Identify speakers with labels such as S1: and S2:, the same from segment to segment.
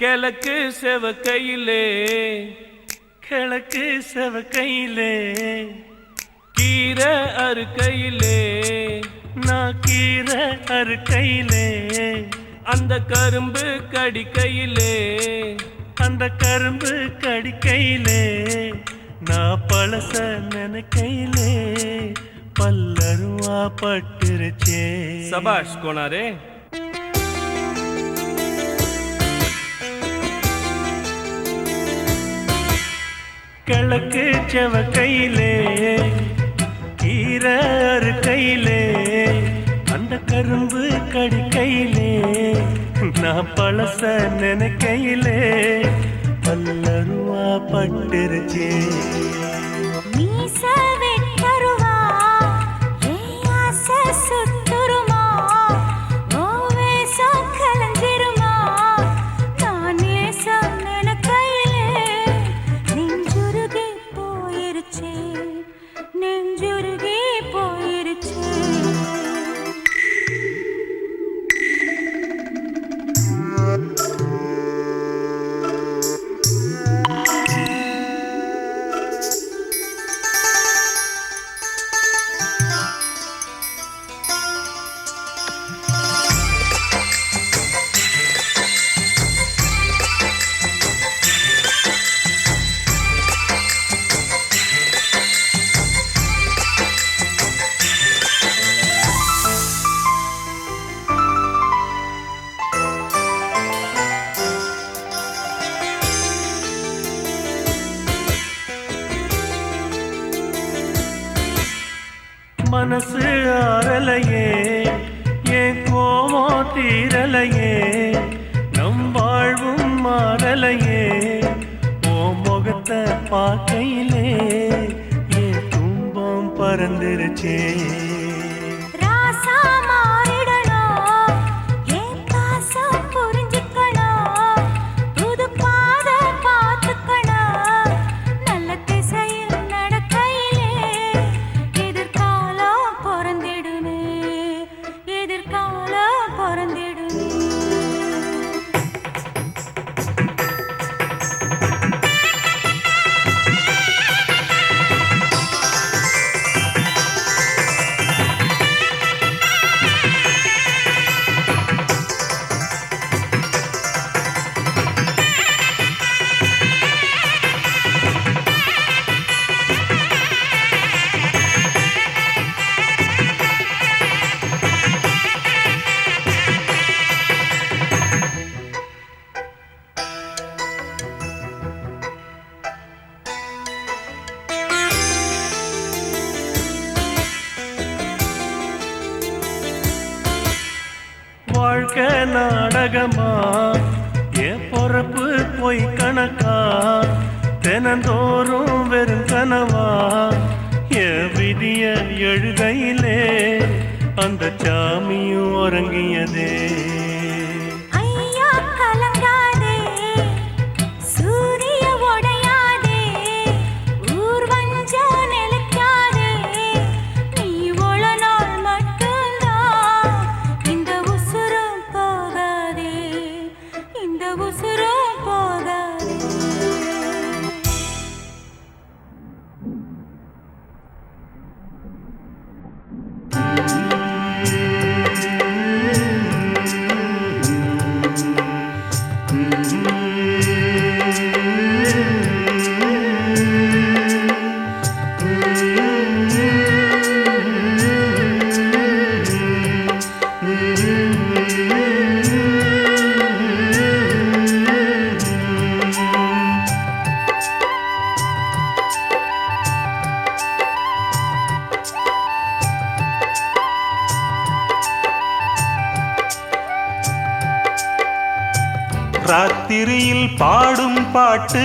S1: கிழக்கு செவக்கையிலே கிழக்கு செவக்கையிலே கீரை அறுக்கையிலே நான் கீரை அறுக்கையிலே அந்த கரும்பு கடிக்கையிலே அந்த கரும்பு கடிக்கையிலே நான் பழச நினைக்கையிலே பல்லருவா பட்டுருச்சே. சபாஷ் கோனாரே. கிழக்கு செவக்கையிலே கீரை அறுக்கையிலே அந்த கரும்பு கடிக்கையிலே நான் பழச நினைக்கையிலே பல்லருவா பட்டுருச்சே. மனசு ஆறலையே என் கோபம் தீரலையே நம் வாழ்வும் மாறலையே ஓ முகத்தை பார்க்கையிலே என் துன்பம் பறந்துருச்சே. வாழ்க்கை நாடகமா என் பொறப்பு போய் கணக்கா தினந்தோறும் வெறும் கனவா என் விதிய எழுதையிலே அந்த சாமியும் உறங்கியதே. ராத்திரியில் பாடும் பாட்டு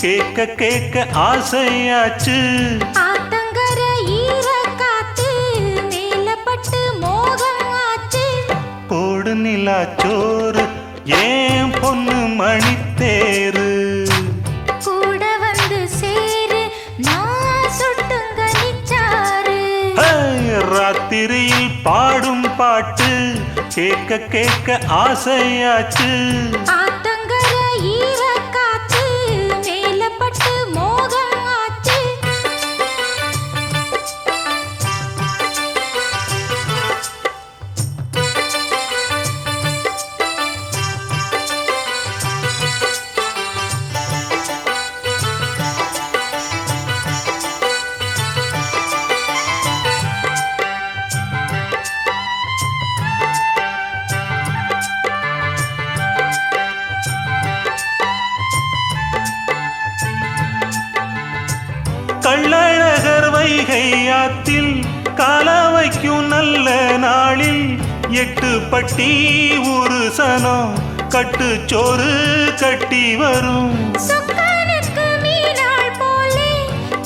S1: கேட்க கேட்க ஆசையாச்சு.
S2: ஆத்தங்கர ஈர காத்து மேலப்பட்டு மோகம் ஆச்சு.
S1: கோடு நிலாச்சோறு ஏன் பொண்ணு மணித்தேரு
S2: கூட வந்து சேரு நான் சுட்டுங்க நிச்சாரு.
S1: ராத்திரியில் பாடும் பாட்டு கேட்க கேட்க ஆசையாச்சு.
S2: ஆத்தங்கர
S1: கள்ளழகர் வைகை ஆத்தில் கால வைக்கும் நல்ல நாளில் 8 பட்டி ஒரு சனம் கட்டுச்சோறு கட்டி வரும்.
S2: சொக்கனுக்கு மீனாள் போலே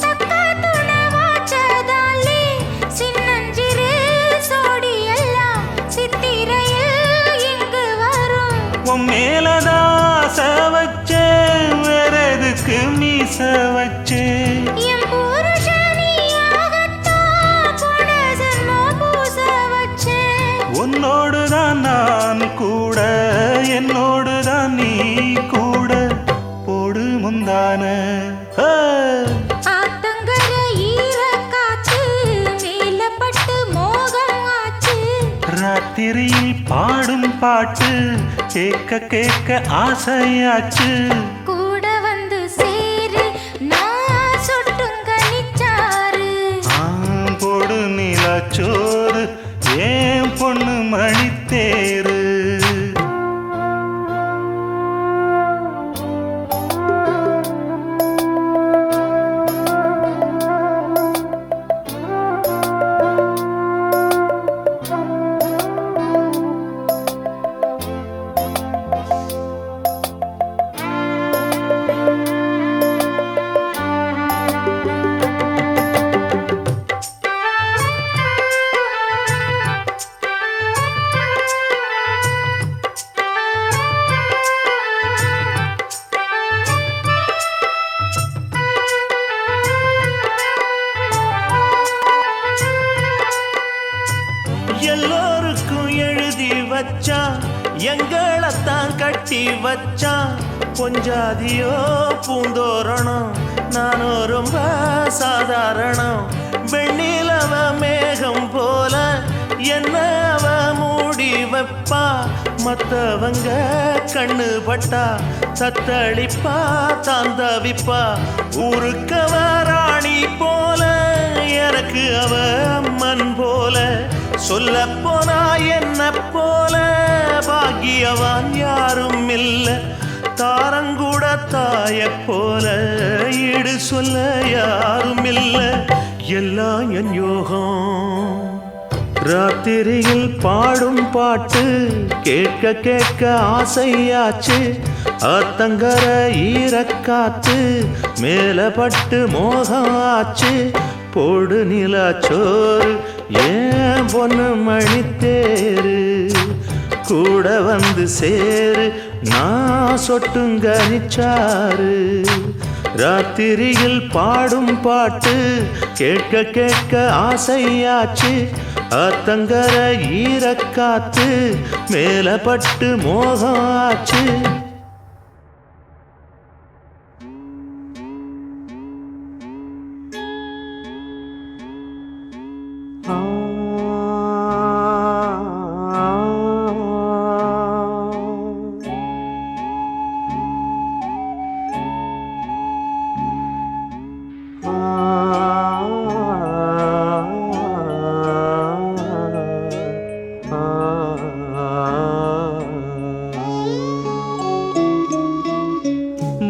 S2: தக்கா துணவாச்சதாலே சின்னஞ்சிறு சோடி எல்லாம் சித்திரையில் இங்கு வரும்.
S1: உன் மேலதாச வச்சேன் வேற எதுக்கு மீச வச்சேன்.
S2: என் புருஷனியாகத்தான் போன ஜென்மம் பூச வச்சேன்.
S1: உன்னோடுதான் நான் கூட என்னோடுதான் நீ கூட போடு முந்தான.
S2: ஆத்தங்கர ஈரக்காத்து மேலப்பட்டு மோகம் ஆச்சு.
S1: ராத்திரியில் பாடும் பாட்டு கேட்க கேட்க ஆசையாச்சு.
S2: கூட வந்து சேரு நான் சுட்டுங்கனிச்சாரு.
S1: போடு நிலாச்சோறு ஏன் பொண்ணு மணித்தேரு.
S3: எல்லோருக்கும் எழுதி வச்சான் எங்களைத்தான் கட்டி வச்சான். பொஞ்சாதியோ பூந்தோரணம் நானோ ரொம்ப சாதாரணம். வெண்ணிலவ மேகம் போல என்ன அவ மூடி வைப்பா. மத்தவங்க கண்ணு பட்டா தத்தளிப்பா தான் தவிப்பா. ஊருக்கவ ராணி போல எனக்கு அவ அம்மன் போல. சொல்ல போனா என்ன போல பாக்கியவான் யாரும் இல்ல. தாரங்கூட தாய போல ஈடு சொல்ல யாரும் இல்ல. எல்லாம் என் யோகம். ராத்திரியில் பாடும் பாட்டு கேட்க கேட்க ஆசையாச்சு. ஆத்தங்கர ஈரக்காத்து மேலப்பட்டு மோகம் ஆச்சு. போடு நிலாச்சோறு ஏன் பொண்ணு மணித்தேரு. கூட வந்து சேரு நான் சொட்டுங்கனிச்சாரு. ராத்திரியில் பாடும் பாட்டு கேட்க கேட்க ஆசையாச்சு. ஆத்தங்கர ஈரக்காத்து மேலப்பட்டு மோகம் ஆச்சு.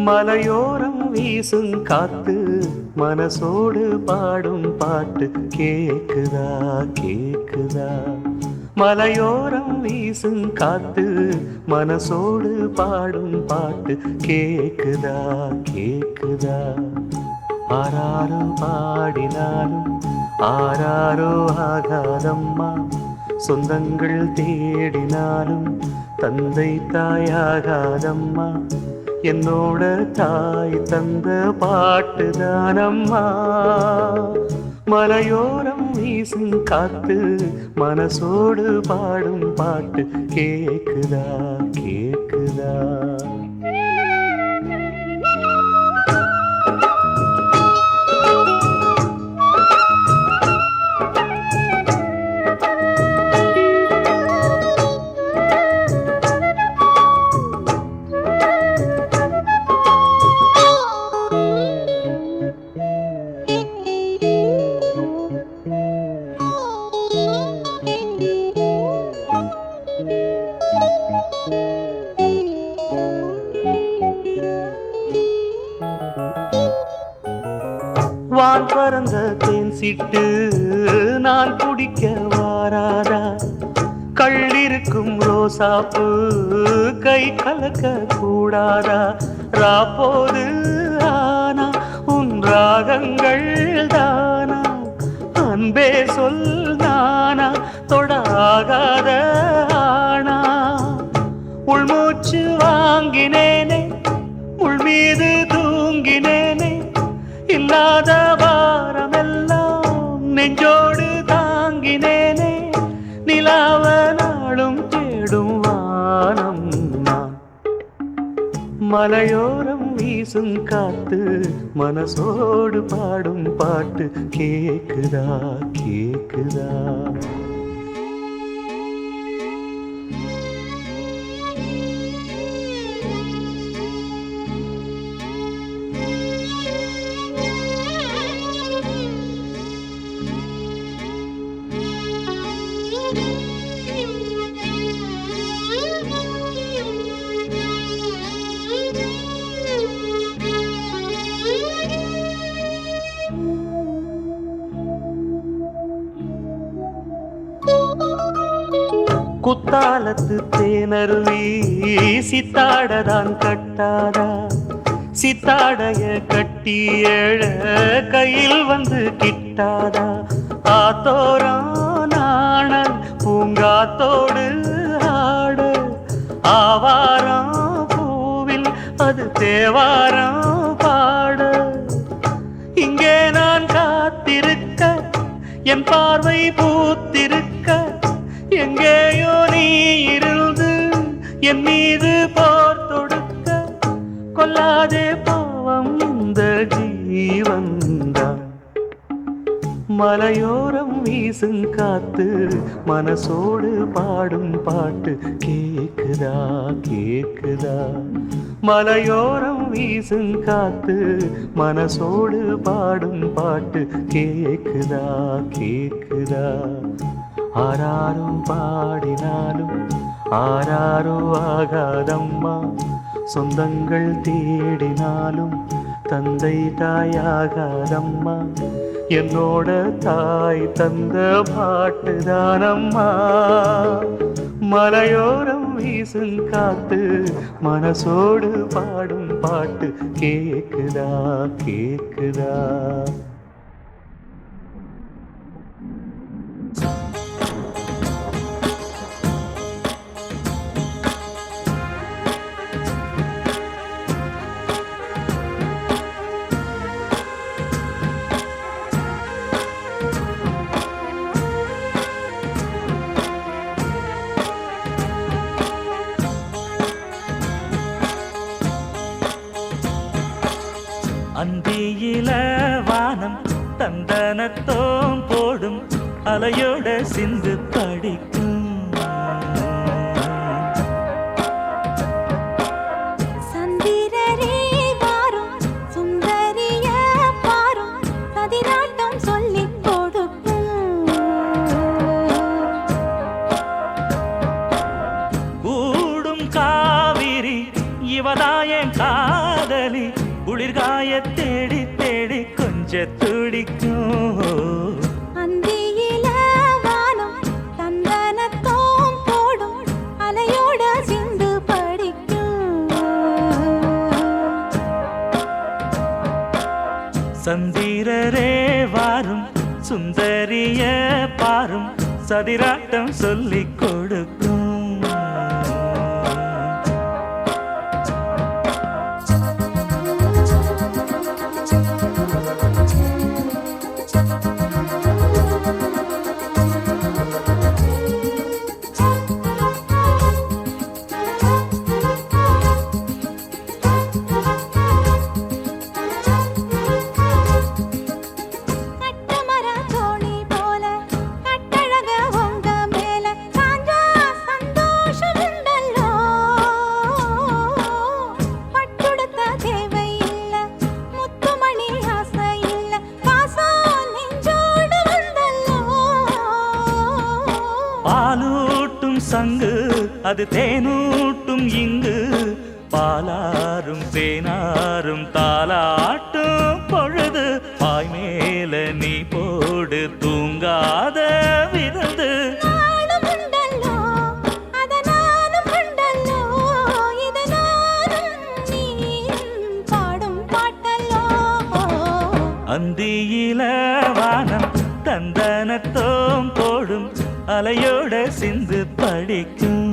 S3: மலையோரம் வீசும் காத்து மனசோடு பாடும் பாட்டு கேக்குதா கேக்குதா. மலையோரம் வீசும் காத்து மனசோடு பாடும் பாட்டு கேக்குதா கேக்குதா. ஆராரோ பாடினாலும் ஆராரோ ஆகாதம்மா. சொந்தங்கள் தேடினாலும் தந்தை தாயாகாதம்மா. என்னோட தாய் தந்த பாட்டுதானம்மா. மலையோரம் வீசும் காத்து மனசோடு பாடும் பாட்டு கேக்குதா கேக்குதா. வான் பறந்த தேன் சிட்டு நான் குடிக்க வாராதா கள்ளிருக்கும் ரோசாப்பு கை கலக்க கூடாதா ராப்போது ஆனா உன் ராகங்கள் தானா அன்பே சொல் நானா தொடாகாத ஆனா உள்மூச்சு வாங்கினேனே உள் மீது தூங்கினேனே இல்லாத வாரமெல்லாம் நெஞ்சோடு தாங்கினேனே நிலாவ நாளும் தேடும் வானம் நான் மலையோரம் வீசும் காத்து மனசோடு பாடும் பாட்டு கேக்குதா கேக்குதா குத்தாலத்து தேனருவி சித்தாடதான் கட்டாதா சித்தாடைய கட்டி எழ கையில் வந்து கிட்டாதா ஆத்தோரான பூங்காத்தோடு ஆட ஆவாரம் பூவில் அது தேவாரம் பாட இங்கே நான் காத்திருக்க என் பார்வை பூத்திருக்க எங்கேயோ நீ இருந்து என் மீது போர் தொடுக்க கொல்லாதே பாவம் இந்த ஜீவன்தான் மலையோரம் வீசும் காத்து மனசோடு பாடும் பாட்டு கேக்குதா கேக்குதா மலையோரம் வீசும் காத்து மனசோடு பாடும் பாட்டு கேக்குதா கேக்குதா ஆராரும் பாடினாலும் ஆராரோ ஆகாதம்மா சொந்தங்கள் தேடினாலும் தந்தை தாயாகாதம்மா என்னோட தாய் தந்த பாட்டுதானம்மா மலையோரம் வீசும் காத்து மனசோடு பாடும் பாட்டு கேக்குதா கேக்குதா
S1: அந்தியில வானம் தந்தனத்தோம் போடும் அலையோட சிந்து படிக்கும்
S2: சந்திரரே வாரும் சுந்தரிய பாரும் சதிராட்டம் சொல்லிக் கொடுக்கும்
S1: கூடும் காவிரி இவதாயன் காதலி குளிர்காய தேடி தேடி கொஞ்ச துடிக்கும்
S2: அந்தியில வானம் தந்தனத்தோம் போடும் அலையோட சிந்து படிக்கும்
S1: சந்திரரே வாரும் சுந்தரிய பாரும் சதிராட்டம் சொல்லிக் கொடுக்கும் பாலூட்டும் சங்கு அது தேனூட்டும் இங்கு பாலாரும் தேனாரும் தாலாட்டும் பொழுது பாய்மேல் அந்தியில வானம் தந்தனத்தோம் போடும் அலையோட சிந்து படிக்கும்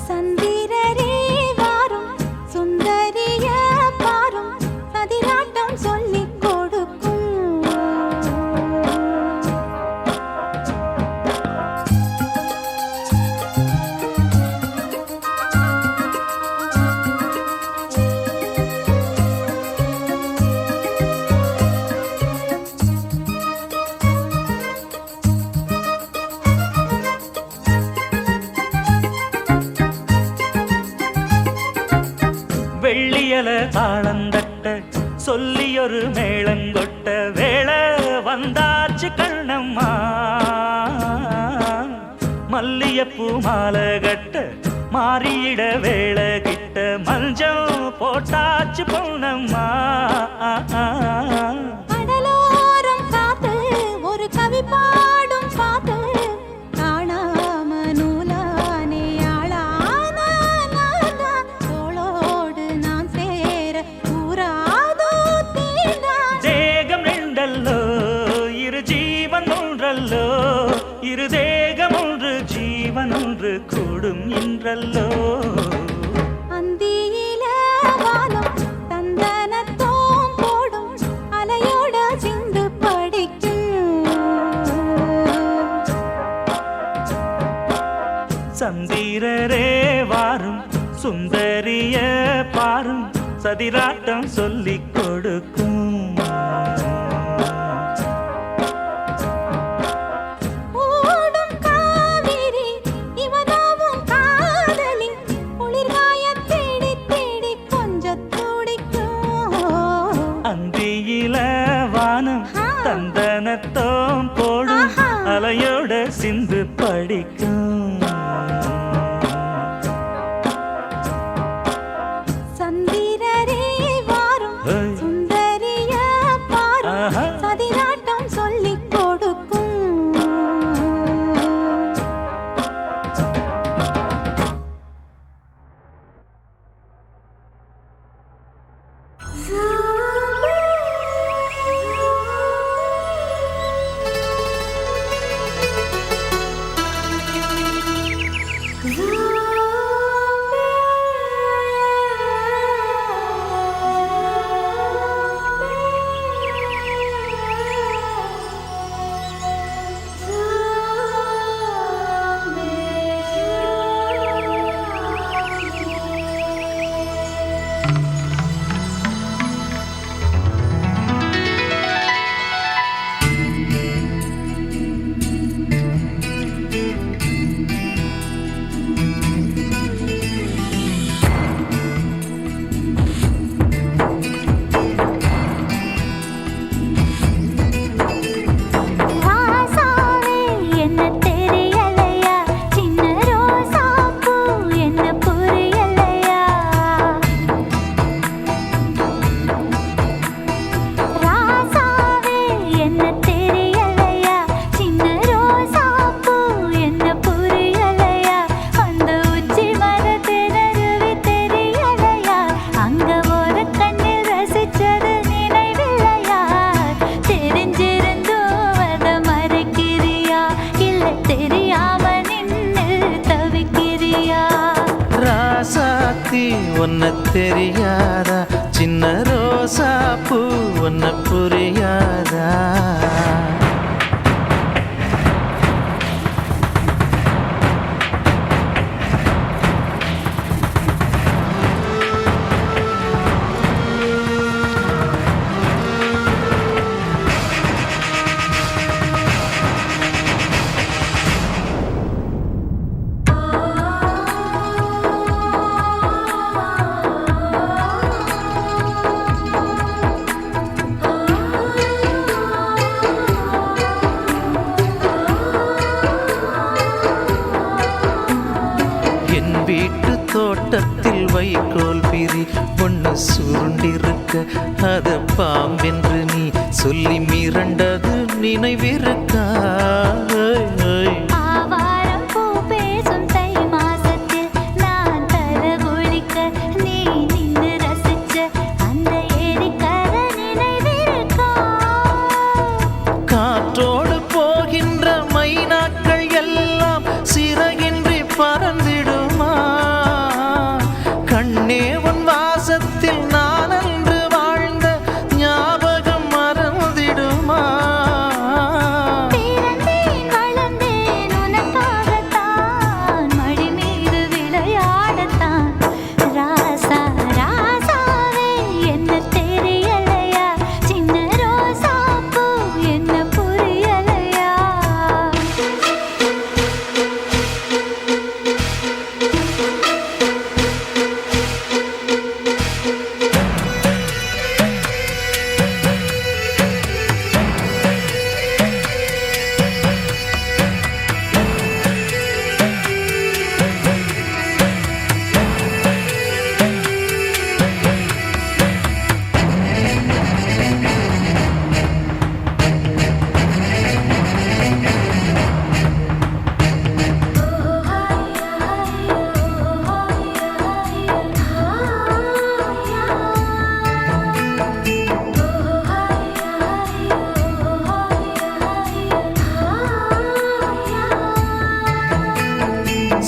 S2: சந்திரரே வாரும் சுந்தரிய பாரும் சதிராட்டம் சொல்லிக் கொடுக்கும்
S1: வெள்ளியல தாளந்தட்ட சொல்லியொரு மேளங்கொட்ட வேளை வந்தாச்சு கண்ணம்மா மல்லியப்பூ மாலை கட்ட மாறியிட வேளை கிட்ட மஞ்சள் போட்டாச்சு பொன்னம்மா
S2: கடலோரம் காத்து ஒரு கவி பாடும் பாத்து காணாம நூலானே ஆளான தோளோடு நான் சேர கூறாதோ தீண்டா
S1: தேகம் ரெண்டல்லோ இரு ஜீவன் ஒன்றல்லோ இரு தேகம் ஒன்று ஜீவன் ஒன்று கூடும் இன்றல்லோ
S2: அந்தியில வானம் தந்தனத்தோம் போடும் அலையோட சிந்து படிக்கும்
S1: சந்திரரே வாரும் சுந்தரிய பாரும் சதிராட்டம் சொல்லிக் கொடுக்கும்
S2: ஓடும் காவிரி இவனாவும் காதலி குளிர்காய தேடி தேடி கொஞ்சம் துடிக்கும்
S1: அந்தியில வானம் தந்தனத்தோம் போடும்
S2: ஆஹா.
S1: அலையோட சிந்து படிக்கும்
S2: சந்திரரே வாரும்
S1: ஹேய்.
S2: சுந்தரிய பாரும்
S1: ஆஹா.
S2: சதிராட்டம் சொல்லிக் கொடுக்கும் ராசாவே என்ன தெரியலையா சின்ன ரோசா பூ என்ன புரியலையா ராசாவே என்ன தெரியலையா சின்ன ரோசா பூ என்ன புரியலையா அந்த உச்சி மரத்தினருவி தெரியலையா அங்க ஒரு கண்ணில் ரசிச்சது நினைவில்லையா தெரிஞ்சிருந்தும் அத மறைக்கிறியா இல்ல தெரியாம நின்னு தவிக்கிறியா
S4: ராசாத்தி ஒன்ன தெரியாதா சின்ன ரோசா பூ ஒன்ன புரியாதா என் வீட்டு தோட்டத்தில் வைக்கோல் பிரி பொண்ணு சுருண்டிருக்க அத பாம்பென்று நீ சொல்லி மிரண்டது நினைவிருக்கா
S2: ஆவாரம் பூ பேசும் தை மாசத்தில் நான் தர குளிக்க நீ நின்று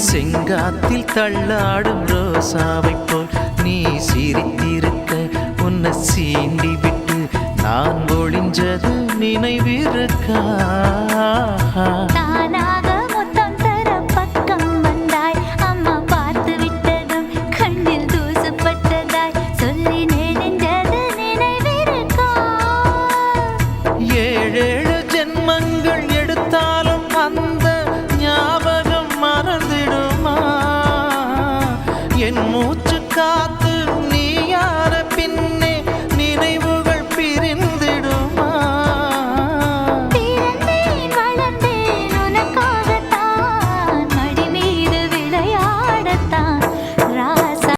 S4: செங்காத்தில் தள்ளாடும் ரோசாவை போல் நீ சிரித்திருக்க உன்னை சீண்டி விட்டு நான் ஒளிஞ்சது நினைவிருக்கா
S2: தானாக